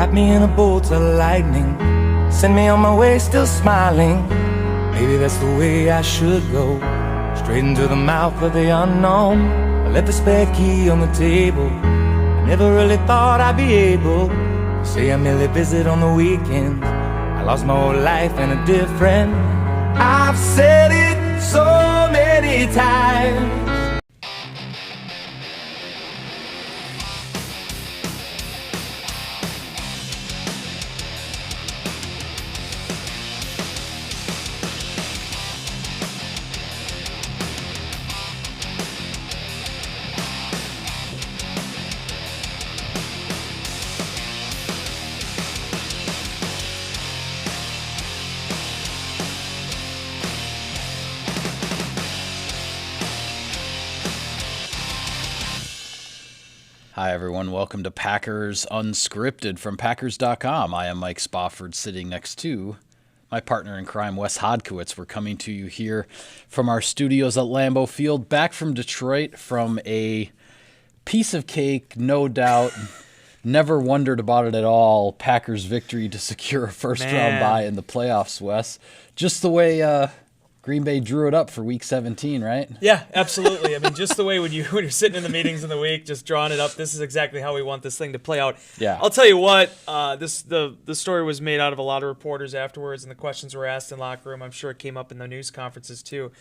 Wrap me in a bolt of lightning, send me on my way still smiling. Maybe that's the way I should go, straight into the mouth of the unknown. I left the spare key on the table, I never really thought I'd be able to say I merely visit on the weekends. I lost my whole life and a different. I've said it so many times. Hi, everyone. Welcome to Packers Unscripted from Packers.com. I am Mike Spofford, sitting next to my partner in crime, Wes Hodkiewicz. We're coming to you here from our studios at Lambeau Field, back from Detroit from a piece of cake, no doubt. Never wondered about it at all. Packers victory to secure a first-round bye in the playoffs, Wes. Just the way Green Bay drew it up for Week 17, right? Yeah, absolutely. I mean, just the way when you're sitting in the meetings in the week, just drawing it up, this is exactly how we want this thing to play out. Yeah. I'll tell you what, the story was made out of a lot of reporters afterwards, and the questions were asked in locker room. I'm sure it came up in the news conferences too.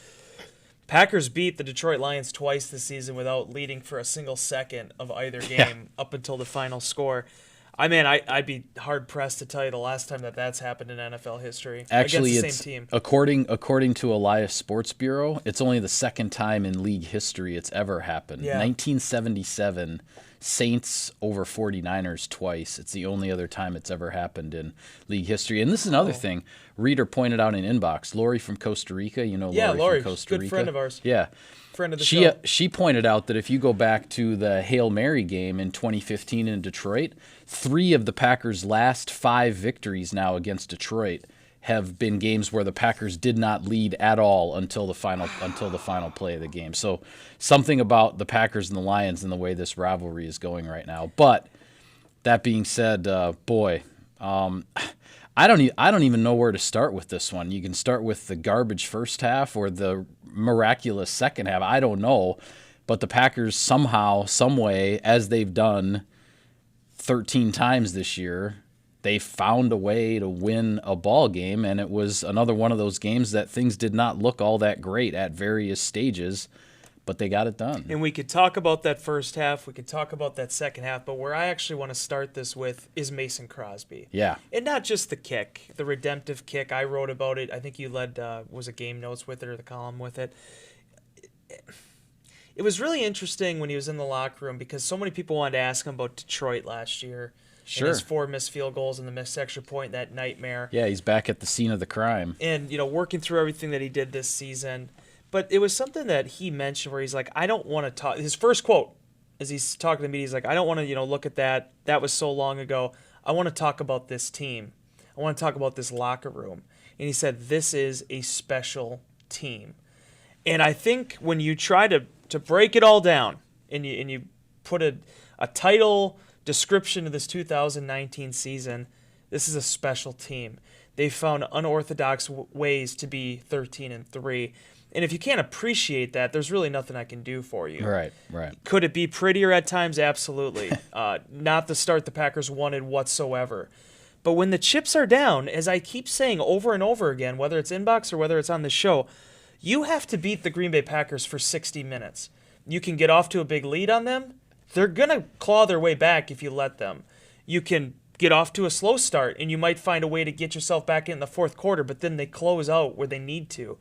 Packers beat the Detroit Lions twice this season without leading for a single second of either game up until the final score. I'd be hard-pressed to tell you the last time that's happened in NFL history. Actually, against the same team. According to Elias Sports Bureau, it's only the second time in league history it's ever happened. Yeah. 1977, Saints over 49ers twice. It's the only other time it's ever happened in league history. And this is another thing. Reader pointed out in inbox. Lori from Costa Rica, Lori from Costa Rica. Good friend of ours. Yeah. Friend of the show. She pointed out that if you go back to the Hail Mary game in 2015 in Detroit, 3 of the Packers' last 5 victories now against Detroit have been games where the Packers did not lead at all until the final play of the game. So something about the Packers and the Lions and the way this rivalry is going right now. But that being said, I don't even know where to start with this one. You can start with the garbage first half or the miraculous second half. I don't know. But the Packers somehow, some way, as they've done 13 times this year, they found a way to win a ball game, and it was another one of those games that things did not look all that great at various stages, but they got it done. And we could talk about that first half, we could talk about that second half, but where I actually want to start this with is Mason Crosby. Yeah. And not just the kick, the redemptive kick. I wrote about it. I think you led, was it game notes with it or the column with it? It was really interesting when he was in the locker room because so many people wanted to ask him about Detroit last year. Sure. And his 4 missed field goals and the missed extra point, that nightmare. Yeah, he's back at the scene of the crime. And, working through everything that he did this season. But it was something that he mentioned where he's like, I don't want to talk. His first quote, as he's talking to me, he's like, I don't want to, look at that. That was so long ago. I want to talk about this team. I want to talk about this locker room. And he said, this is a special team. And I think when you try to break it all down and you put a title description of this 2019 season, this is a special team. They found unorthodox ways to be 13-3. And if you can't appreciate that, there's really nothing I can do for you. Right. Could it be prettier at times? Absolutely. Not the start the Packers wanted whatsoever. But when the chips are down, as I keep saying over and over again, whether it's inbox or whether it's on the show, you have to beat the Green Bay Packers for 60 minutes. You can get off to a big lead on them. They're going to claw their way back if you let them. You can get off to a slow start, and you might find a way to get yourself back in the fourth quarter, but then they close out where they need to.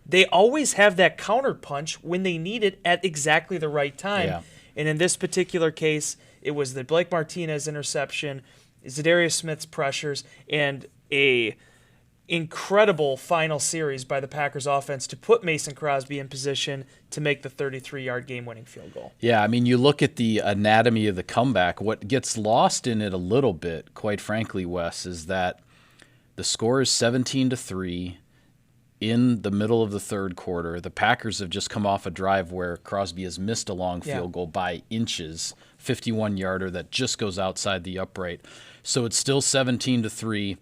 They always have that counter punch when they need it at exactly the right time. Yeah. And in this particular case, it was the Blake Martinez interception, Zadarius Smith's pressures, and a incredible final series by the Packers offense to put Mason Crosby in position to make the 33-yard game-winning field goal. Yeah, I mean, you look at the anatomy of the comeback. What gets lost in it a little bit, quite frankly, Wes, is that the score is 17-3. in the middle of the third quarter. The Packers have just come off a drive where Crosby has missed a long field goal by inches, 51-yarder that just goes outside the upright. So it's still 17-3.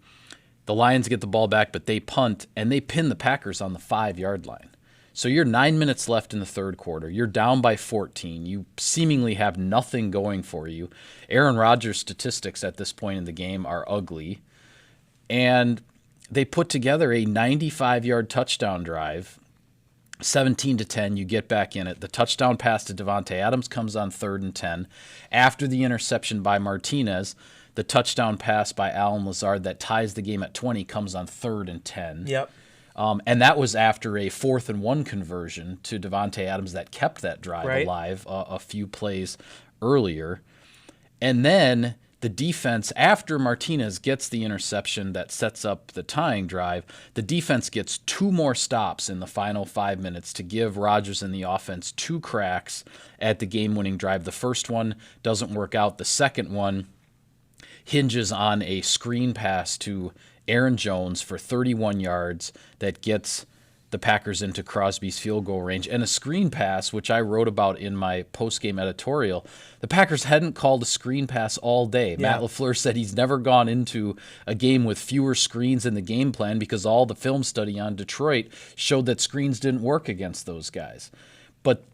The Lions get the ball back, but they punt, and they pin the Packers on the 5-yard line. So you're 9 minutes left in the third quarter. You're down by 14. You seemingly have nothing going for you. Aaron Rodgers' statistics at this point in the game are ugly. And they put together a 95-yard touchdown drive, 17-10. You get back in it. The touchdown pass to Davante Adams comes on 3rd and 10. After the interception by Martinez, the touchdown pass by Allen Lazard that ties the game at 20 comes on 3rd and 10. Yep. And that was after a 4th and 1 conversion to Davante Adams that kept that drive alive a few plays earlier. And then the defense, after Martinez gets the interception that sets up the tying drive, the defense gets 2 more stops in the final 5 minutes to give Rodgers and the offense 2 cracks at the game-winning drive. The first one doesn't work out. The second one hinges on a screen pass to Aaron Jones for 31 yards that gets the Packers into Crosby's field goal range, and a screen pass, which I wrote about in my post-game editorial. The Packers hadn't called a screen pass all day. Matt LaFleur said he's never gone into a game with fewer screens in the game plan because all the film study on Detroit showed that screens didn't work against those guys. But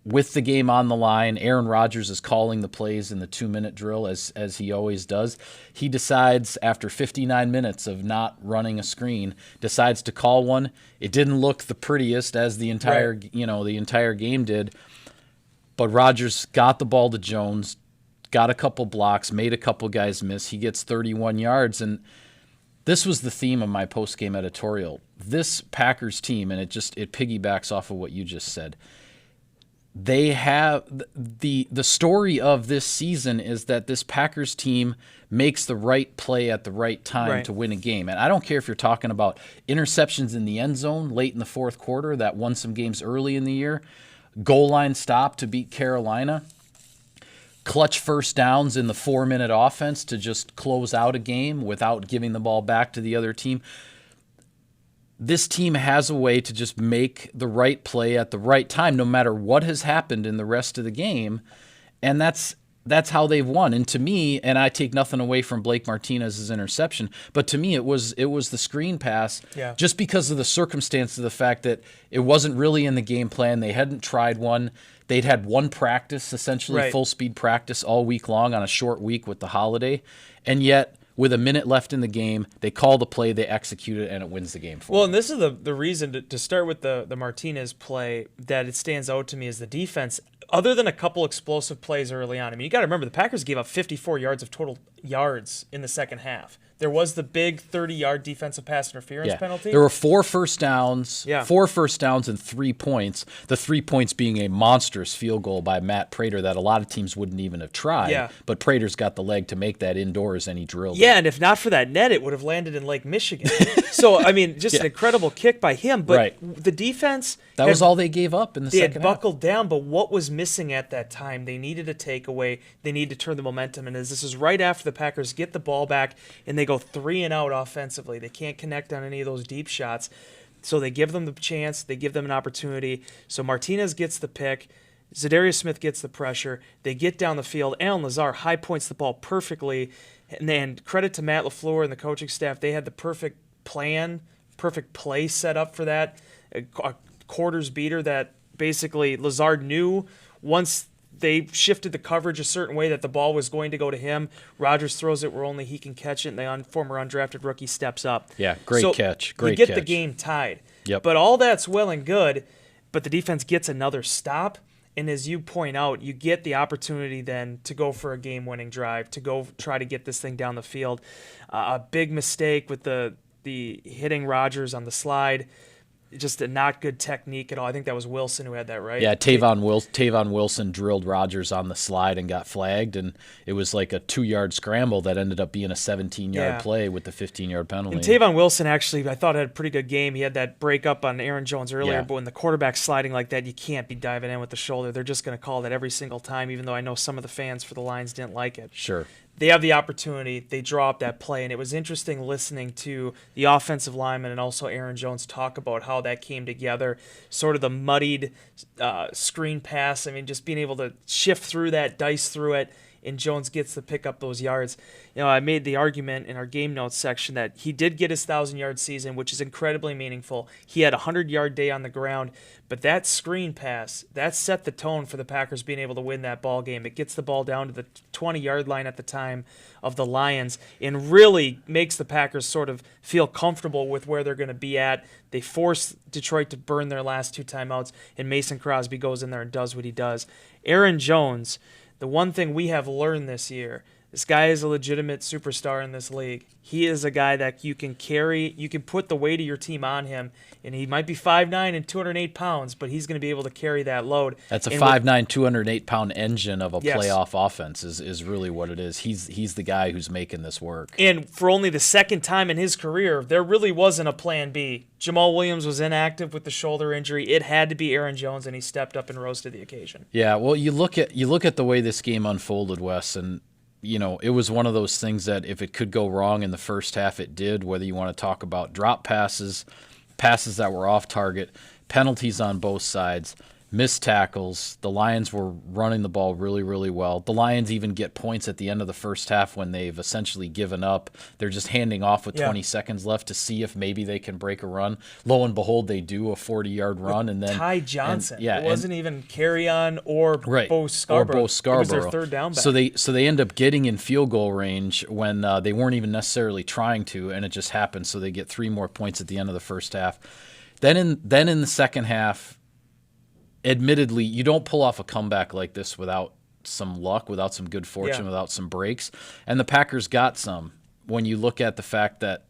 with the game on the line, Aaron Rodgers is calling the plays in the 2-minute drill as he always does. He decides after 59 minutes of not running a screen, decides to call one. It didn't look the prettiest as the entire game did, but Rodgers got the ball to Jones, got a couple blocks, made a couple guys miss. He gets 31 yards, and this was the theme of my post-game editorial. This Packers team, and it piggybacks off of what you just said. They have the story of this season is that this Packers team makes the right play at the right time to win a game. And I don't care if you're talking about interceptions in the end zone late in the fourth quarter that won some games early in the year, goal line stop to beat Carolina, clutch first downs in the 4-minute offense to just close out a game without giving the ball back to the other team. This team has a way to just make the right play at the right time, no matter what has happened in the rest of the game, and that's how they've won. And to me, and I take nothing away from Blake Martinez's interception, but to me it was the screen pass, just because of the circumstance of the fact that it wasn't really in the game plan. They hadn't tried one. They'd had one practice, essentially full speed practice all week long on a short week with the holiday, and yet, with a minute left in the game, they call the play, they execute it, and it wins the game for them. And this is the reason to start with the Martinez play that it stands out to me is the defense. Other than a couple explosive plays early on, I mean, you got to remember the Packers gave up 54 yards of total yards in the second half. There was the big 30-yard defensive pass interference penalty. There were 4 first downs, 4 first downs and 3 points. The 3 points being a monstrous field goal by Matt Prater that a lot of teams wouldn't even have tried. Yeah. But Prater's got the leg to make that indoors, and he drilled it. Yeah, and if not for that net, it would have landed in Lake Michigan. So, I mean, just an incredible kick by him. But the defense... That was all they gave up in the second half. They had buckled down, but what was missing at that time? They needed a takeaway. They needed to turn the momentum. And this is right after the Packers get the ball back, and they go 3 and out offensively. They can't connect on any of those deep shots. So they give them the chance. They give them an opportunity. So Martinez gets the pick. Zadarius Smith gets the pressure. They get down the field. Allen Lazard high points the ball perfectly. And then credit to Matt LaFleur and the coaching staff. They had the perfect plan, perfect play set up for that. A quarters beater that basically Lazard knew once they shifted the coverage a certain way that the ball was going to go to him. Rodgers throws it where only he can catch it, and the former undrafted rookie steps up. Yeah, great catch. Great catch. You get catch. the game tied. Yep. But all that's well and good, but the defense gets another stop, and as you point out, you get the opportunity then to go for a game-winning drive, to go try to get this thing down the field. A big mistake with the hitting Rodgers on the slide. Just a not good technique at all. I think that was Wilson who had that, right? Yeah, Tavon Wilson drilled Rodgers on the slide and got flagged, and it was like a 2-yard scramble that ended up being a 17-yard play with the 15-yard penalty. And Tavon Wilson actually, I thought, had a pretty good game. He had that break up on Aaron Jones earlier, but when the quarterback's sliding like that, you can't be diving in with the shoulder. They're just going to call that every single time, even though I know some of the fans for the Lions didn't like it. Sure. they have the opportunity, they draw up that play, and it was interesting listening to the offensive lineman and also Aaron Jones talk about how that came together, sort of the muddied screen pass. I mean, just being able to shift through that, dice through it, and Jones gets to pick up those yards. I made the argument in our game notes section that he did get his 1,000-yard season, which is incredibly meaningful. He had a 100-yard day on the ground, but that screen pass, that set the tone for the Packers being able to win that ball game. It gets the ball down to the 20-yard line at the time of the Lions and really makes the Packers sort of feel comfortable with where they're going to be at. They force Detroit to burn their last 2 timeouts, and Mason Crosby goes in there and does what he does. Aaron Jones, the one thing we have learned this year, this guy is a legitimate superstar in this league. He is a guy that you can carry, you can put the weight of your team on him, and he might be 5'9" and 208 pounds, but he's going to be able to carry that load. That's a 5'9", 208-pound engine of a Yes. playoff offense is really what it is. He's the guy who's making this work. And for only the second time in his career, there really wasn't a plan B. Jamal Williams was inactive with the shoulder injury. It had to be Aaron Jones, and he stepped up and rose to the occasion. Yeah, well, you look at the way this game unfolded, Wes, and it was one of those things that if it could go wrong in the first half, it did. Whether you want to talk about drop passes, passes that were off target, penalties on both sides, missed tackles. The Lions were running the ball really, really well. The Lions even get points at the end of the first half when they've essentially given up. They're just handing off with 20 seconds left to see if maybe they can break a run. Lo and behold, they do a 40-yard run. And then Ty Johnson. And, yeah, it wasn't even Carry On or Bo Scarborough. Or Bo Scarborough. It was their third down back. So they end up getting in field goal range when they weren't even necessarily trying to, and it just happened. So they get 3 more points at the end of the first half. Then in the second half, admittedly, you don't pull off a comeback like this without some luck, without some good fortune, without some breaks. And the Packers got some. When you look at the fact that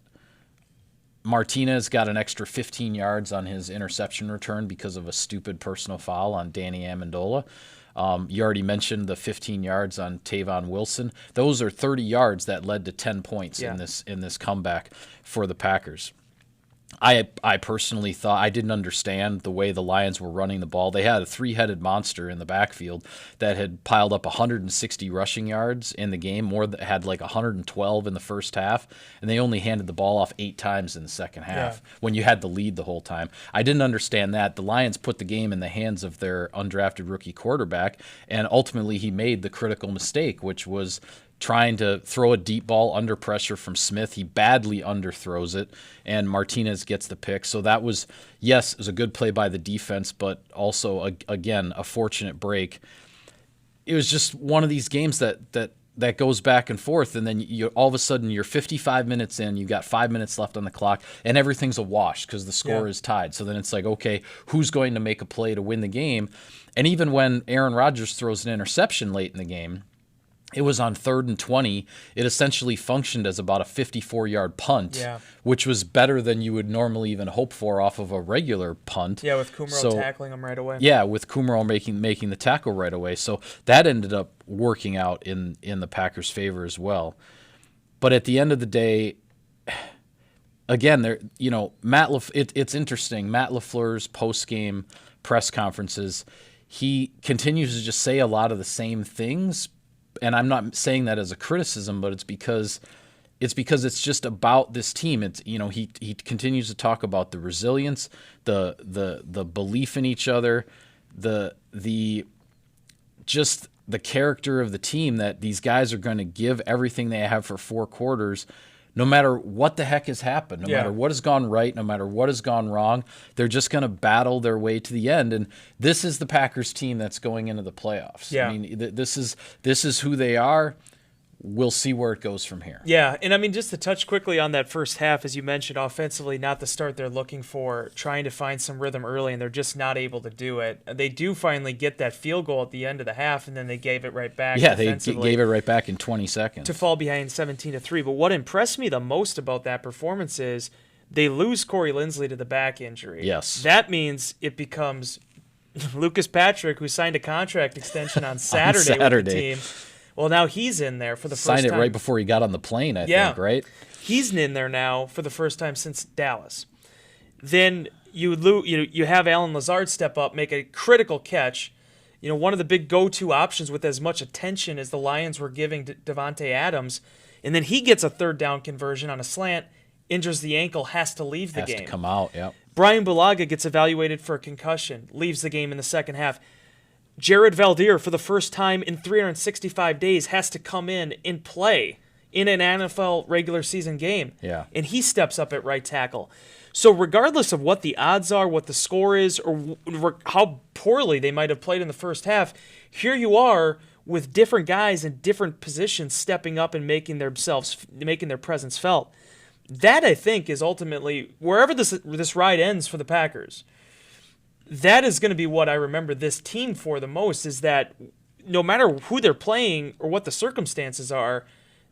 Martinez got an extra 15 yards on his interception return because of a stupid personal foul on Danny Amendola. You already mentioned the 15 yards on Tavon Wilson. Those are 30 yards that led to 10 points in this comeback for the Packers. I personally thought I didn't understand the way the Lions were running the ball. They had a 3-headed monster in the backfield that had piled up 160 rushing yards in the game, had like 112 in the first half, and they only handed the ball off 8 times in the second half when you had the lead the whole time. I didn't understand that. The Lions put the game in the hands of their undrafted rookie quarterback, and ultimately he made the critical mistake, which was trying to throw a deep ball under pressure from Smith. He badly underthrows it, and Martinez gets the pick. So that was, it was a good play by the defense, but also, again, a fortunate break. It was just one of these games that goes back and forth, and then all of a sudden you're 55 minutes in, you've got 5 minutes left on the clock, and everything's a wash because the score is tied. So then it's like, okay, who's going to make a play to win the game? And even when Aaron Rodgers throws an interception late in the game, it was on 3rd and 20. It essentially functioned as about a 54-yard punt, which was better than you would normally even hope for off of a regular punt. Yeah, with Kumaro tackling him right away. Yeah, with Kumaro making the tackle right away. So that ended up working out in the Packers' favor as well. But at the end of the day, again, it's interesting. Matt LaFleur's post-game press conferences, he continues to just say a lot of the same things. And I'm not saying that as a criticism, but it's because it's just about this team. It's he continues to talk about the resilience, the belief in each other, the character of the team, that these guys are going to give everything they have for 4 quarters. No matter what the heck has happened, no matter what has gone right, no matter what has gone wrong, they're just going to battle their way to the end. And this is the Packers team that's going into the playoffs. Yeah. I mean, this is who they are. We'll see where it goes from here. Yeah, and I mean, just to touch quickly on that first half, as you mentioned, offensively, not the start they're looking for, trying to find some rhythm early, and they're just not able to do it. They do finally get that field goal at the end of the half, and then they gave it right back. Yeah, they gave it right back in 20 seconds. To fall behind 17-3. But what impressed me the most about that performance is they lose Corey Linsley to the back injury. Yes. That means it becomes Lucas Patrick, who signed a contract extension on Saturday with the team. Well, now he's in there for the first time. Signed it right before he got on the plane, I think, right? He's in there now for the first time since Dallas. Then you have Alan Lazard step up, make a critical catch, one of the big go-to options with as much attention as the Lions were giving Davante Adams, and then he gets a third down conversion on a slant, injures the ankle, has to leave the game. Has to come out, yep. Brian Bulaga gets evaluated for a concussion, leaves the game in the second half. Jared Valdir, for the first time in 365 days, has to come in and play in an NFL regular season game. Yeah. And he steps up at right tackle. So regardless of what the odds are, what the score is, or how poorly they might have played in the first half, here you are with different guys in different positions stepping up and making their presence felt. That, I think, is ultimately, wherever this ride ends for the Packers, that is going to be what I remember this team for the most, is that no matter who they're playing or what the circumstances are,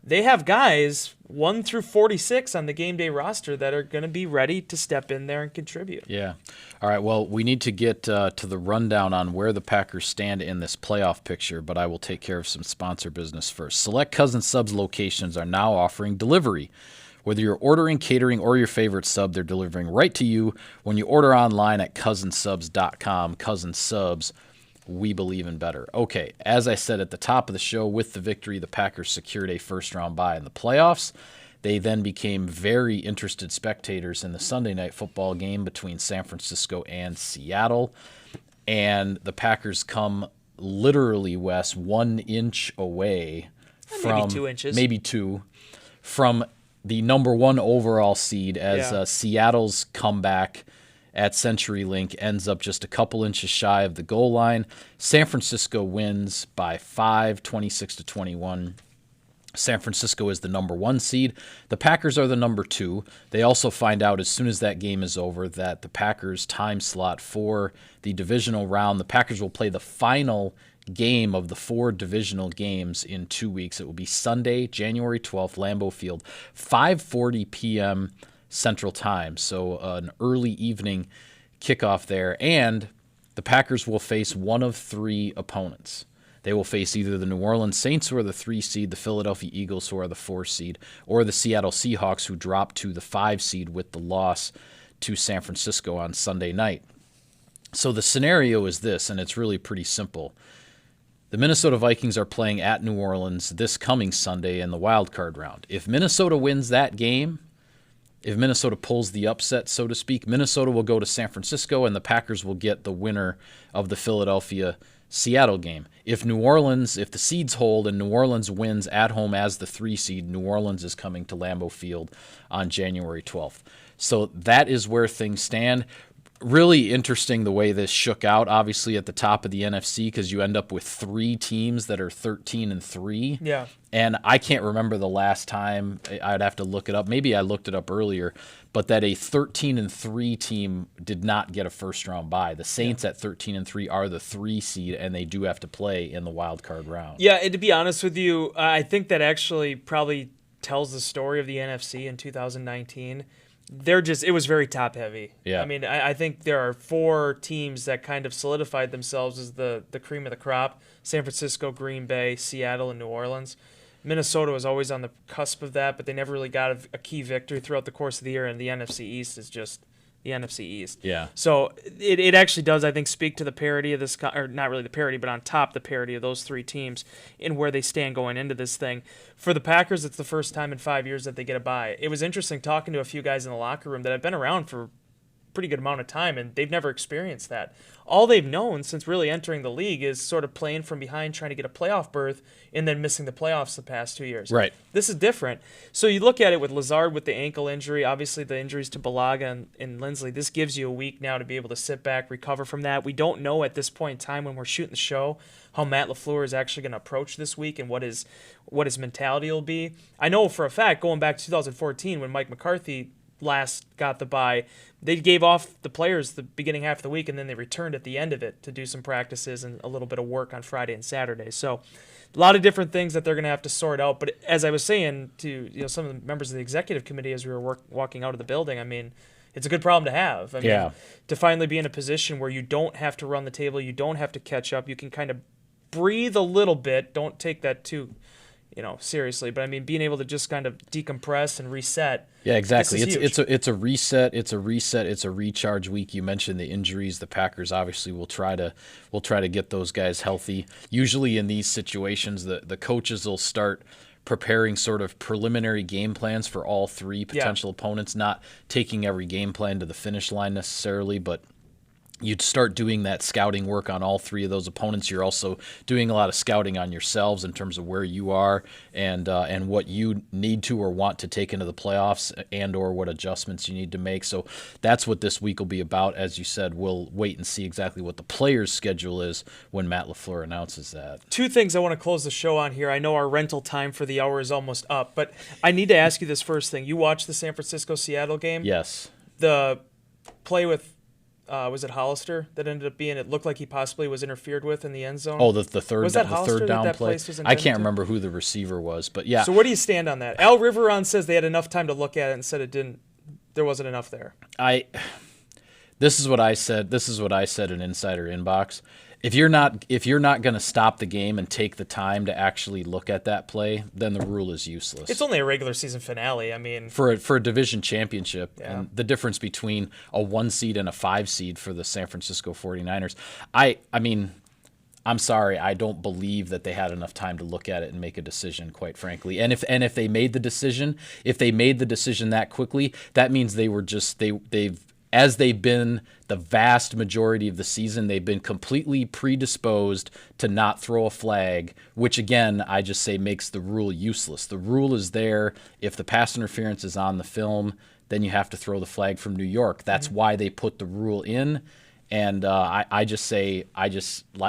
they have guys 1 through 46 on the game day roster that are going to be ready to step in there and contribute. Yeah. All right, well, we need to get to the rundown on where the Packers stand in this playoff picture, but I will take care of some sponsor business first. Select Cousin Subs locations are now offering delivery. Whether you're ordering, catering, or your favorite sub, they're delivering right to you when you order online at cousinsubs.com. Cousin Subs, we believe in better. Okay, as I said at the top of the show, with the victory, the Packers secured a first-round bye in the playoffs. They then became very interested spectators in the Sunday night football game between San Francisco and Seattle. And the Packers come literally, Wes, 1 inch away from... Maybe 2 inches. Maybe 2. From the number 1 overall seed as Seattle's comeback at CenturyLink ends up just a couple inches shy of the goal line. San Francisco wins by 5, 26-21. San Francisco is the number 1 seed. The Packers are the number 2. They also find out as soon as that game is over that the Packers' time slot for the divisional round, the Packers will play the final game of the 4 divisional games in 2 weeks. It will be Sunday, January 12th, Lambeau Field, 5:40 p.m. Central Time. So an early evening kickoff there. And the Packers will face one of 3 opponents. They will face either the New Orleans Saints, who are the 3 seed, the Philadelphia Eagles, who are the 4 seed, or the Seattle Seahawks, who dropped to the 5 seed with the loss to San Francisco on Sunday night. So the scenario is this, and it's really pretty simple. The Minnesota Vikings are playing at New Orleans this coming Sunday in the wild card round. If Minnesota wins that game, if Minnesota pulls the upset, so to speak, Minnesota will go to San Francisco and the Packers will get the winner of the Philadelphia-Seattle game. If the seeds hold and New Orleans wins at home as the 3 seed, New Orleans is coming to Lambeau Field on January 12th. So that is where things stand. Really interesting the way this shook out, obviously, at the top of the NFC, because you end up with 3 teams that are 13-3. Yeah. And I can't remember the last time. I'd have to look it up. Maybe I looked it up earlier, but that a 13-3 team did not get a first-round bye. The Saints at 13-3 are the 3 seed, and they do have to play in the wild card round. Yeah, and to be honest with you, I think that actually probably tells the story of the NFC in 2019. It was very top heavy. Yeah. I mean, I think there are 4 teams that kind of solidified themselves as the cream of the crop: San Francisco, Green Bay, Seattle, and New Orleans. Minnesota was always on the cusp of that, but they never really got a key victory throughout the course of the year, and the NFC East is just the NFC East. Yeah. So it actually does, I think, speak to the parity of this, or not really the parity, but on top the parity of those 3 teams and where they stand going into this thing. For the Packers, it's the first time in 5 years that they get a bye. It was interesting talking to a few guys in the locker room that have been around for a pretty good amount of time, and they've never experienced that. All they've known since really entering the league is sort of playing from behind, trying to get a playoff berth, and then missing the playoffs the past 2 years. Right. This is different. So you look at it with Lazard with the ankle injury, obviously the injuries to Bulaga and Lindsley. This gives you a week now to be able to sit back, recover from that. We don't know at this point in time when we're shooting the show how Matt LaFleur is actually going to approach this week and what his mentality will be. I know for a fact, going back to 2014 when Mike McCarthy last got the bye, they gave off the players the beginning half of the week, and then they returned at the end of it to do some practices and a little bit of work on Friday and Saturday. So a lot of different things that they're going to have to sort out. But as I was saying to some of the members of the executive committee as we were walking out of the building, I mean, it's a good problem to have. I mean, to finally be in a position where you don't have to run the table, you don't have to catch up, you can kind of breathe a little bit, don't take that too seriously. But I mean, being able to just kind of decompress and reset. Yeah, exactly. This is huge. It's a reset. It's a reset. It's a recharge week. You mentioned the injuries. The Packers obviously will try to get those guys healthy. Usually in these situations, the coaches will start preparing sort of preliminary game plans for all three potential opponents, not taking every game plan to the finish line necessarily, but you'd start doing that scouting work on all three of those opponents. You're also doing a lot of scouting on yourselves in terms of where you are and what you need to or want to take into the playoffs and or what adjustments you need to make. So that's what this week will be about. As you said, we'll wait and see exactly what the players' schedule is when Matt LaFleur announces that. Two things I want to close the show on here. I know our rental time for the hour is almost up, but I need to ask you this first thing. You watched the San Francisco-Seattle game? Yes. The play with was it Hollister that ended up being? It looked like he possibly was interfered with in the end zone. Oh, the third was that the Hollister third down that play. was I can't remember who the receiver was, but yeah. So where do you stand on that? Al Riveron says they had enough time to look at it and said it didn't. There wasn't enough there. This is what I said. This is what I said in Insider Inbox. If you're not going to stop the game and take the time to actually look at that play, then the rule is useless. It's only a regular season finale. I mean, for a division championship, and the difference between a 1 seed and a 5 seed for the San Francisco 49ers. I mean, I'm sorry, I don't believe that they had enough time to look at it and make a decision, quite frankly. And if they made the decision, that quickly, that means they've been the vast majority of the season, they've been completely predisposed to not throw a flag, which again, I just say makes the rule useless. The rule is there. If the pass interference is on the film, then you have to throw the flag from New York. That's why they put the rule in. And I just say,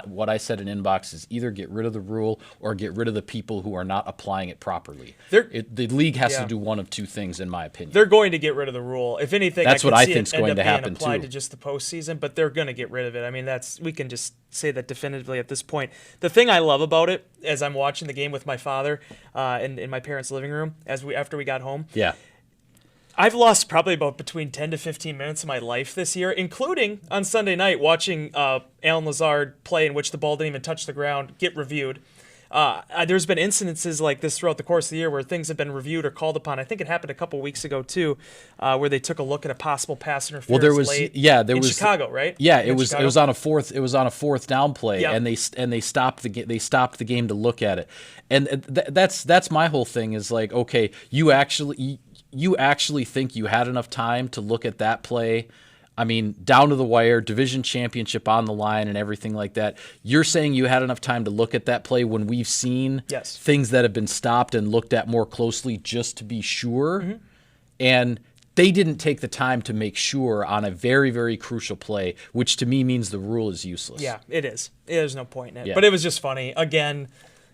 what I said in Inbox is either get rid of the rule or get rid of the people who are not applying it properly. The league has to do one of two things, in my opinion. They're going to get rid of the rule. If anything, that's what I think is going to happen being applied too. To just the postseason, but they're going to get rid of it. I mean, we can just say that definitively at this point. The thing I love about it, as I'm watching the game with my father in my parents' living room after we got home. Yeah. I've lost probably about between 10 to 15 minutes of my life this year, including on Sunday night watching Alan Lazard play in which the ball didn't even touch the ground get reviewed. There's been incidences like this throughout the course of the year where things have been reviewed or called upon. I think it happened a couple weeks ago too, where they took a look at a possible pass interference. Well, there was in Chicago, right? Yeah, it was on a fourth down play, Yep. and they stopped the game to look at it, and that's my whole thing is like, okay, you actually think you had enough time to look at that play? I mean, down to the wire, division championship on the line and everything like that. You're saying you had enough time to look at that play when we've seen things that have been stopped and looked at more closely just to be sure. Mm-hmm. And they didn't take the time to make sure on a very, very crucial play, which to me means the rule is useless. Yeah, it is. There's no point in it. Yeah. But it was just funny. Again,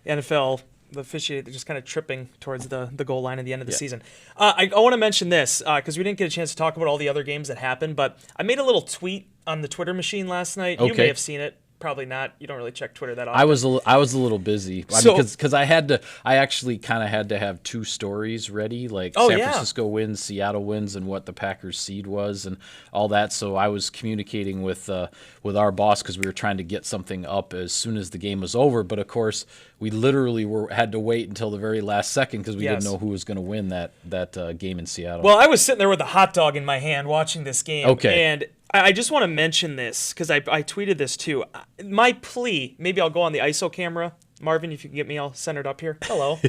NFL, the officiator just kind of tripping towards the goal line at the end of the season. I want to mention this because we didn't get a chance to talk about all the other games that happened, but I made a little tweet on the Twitter machine last night. Okay. You may have seen it. Probably not. You don't really check Twitter that often. I was a little busy because I actually kind of had to have two stories ready, like San Francisco wins, Seattle wins, and what the Packers seed was, and all that. So I was communicating with our boss because we were trying to get something up as soon as the game was over. But of course, we literally had to wait until the very last second because we didn't know who was going to win that game in Seattle. Well, I was sitting there with a hot dog in my hand watching this game. Okay. And I just want to mention this because I tweeted this too. My plea, maybe I'll go on the ISO camera. Marvin, if you can get me all centered up here. Hello.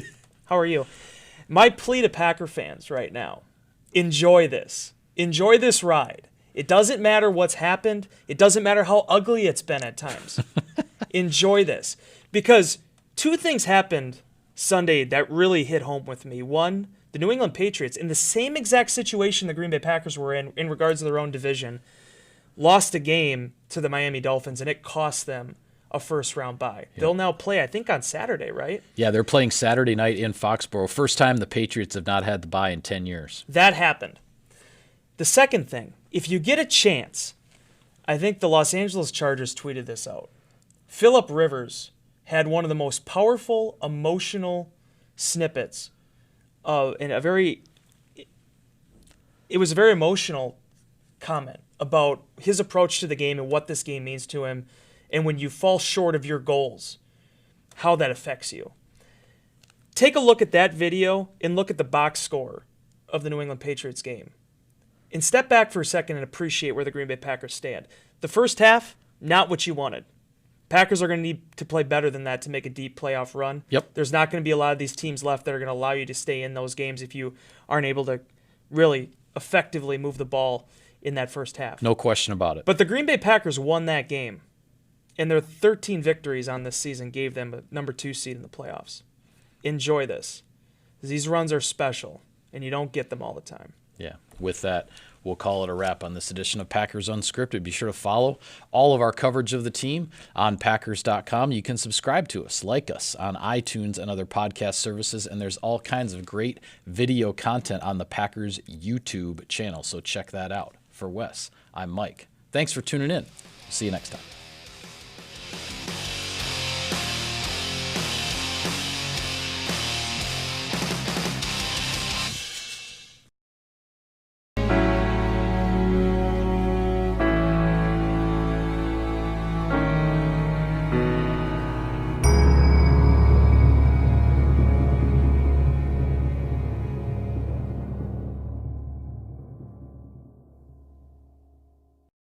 How are you? My plea to Packer fans right now, enjoy this. Enjoy this ride. It doesn't matter what's happened. It doesn't matter how ugly it's been at times. Enjoy this. Because two things happened Sunday that really hit home with me. One, the New England Patriots, in the same exact situation the Green Bay Packers were in regards to their own division, lost a game to the Miami Dolphins, and it cost them a first-round bye. Yeah. They'll now play, I think, on Saturday, right? Yeah, they're playing Saturday night in Foxborough. First time the Patriots have not had the bye in 10 years. That happened. The second thing, if you get a chance, I think the Los Angeles Chargers tweeted this out. Phillip Rivers had one of the most powerful, emotional snippets in a very... It was a very emotional comment about his approach to the game and what this game means to him, and when you fall short of your goals, how that affects you. take a look at that video and look at the box score of the New England Patriots game. And step back for a second and appreciate where the Green Bay Packers stand. The first half, not what you wanted. Packers are going to need to play better than that to make a deep playoff run. Yep. There's not going to be a lot of these teams left that are going to allow you to stay in those games if you aren't able to really effectively move the ball in that first half. No question about it. But the Green Bay Packers won that game, and their 13 victories on this season gave them a number 2 seed in the playoffs. Enjoy this. These runs are special, and you don't get them all the time. Yeah, with that, we'll call it a wrap on this edition of Packers Unscripted. Be sure to follow all of our coverage of the team on Packers.com. You can subscribe to us, like us on iTunes and other podcast services, and there's all kinds of great video content on the Packers YouTube channel, so check that out. For Wes, I'm Mike. Thanks for tuning in. See you next time.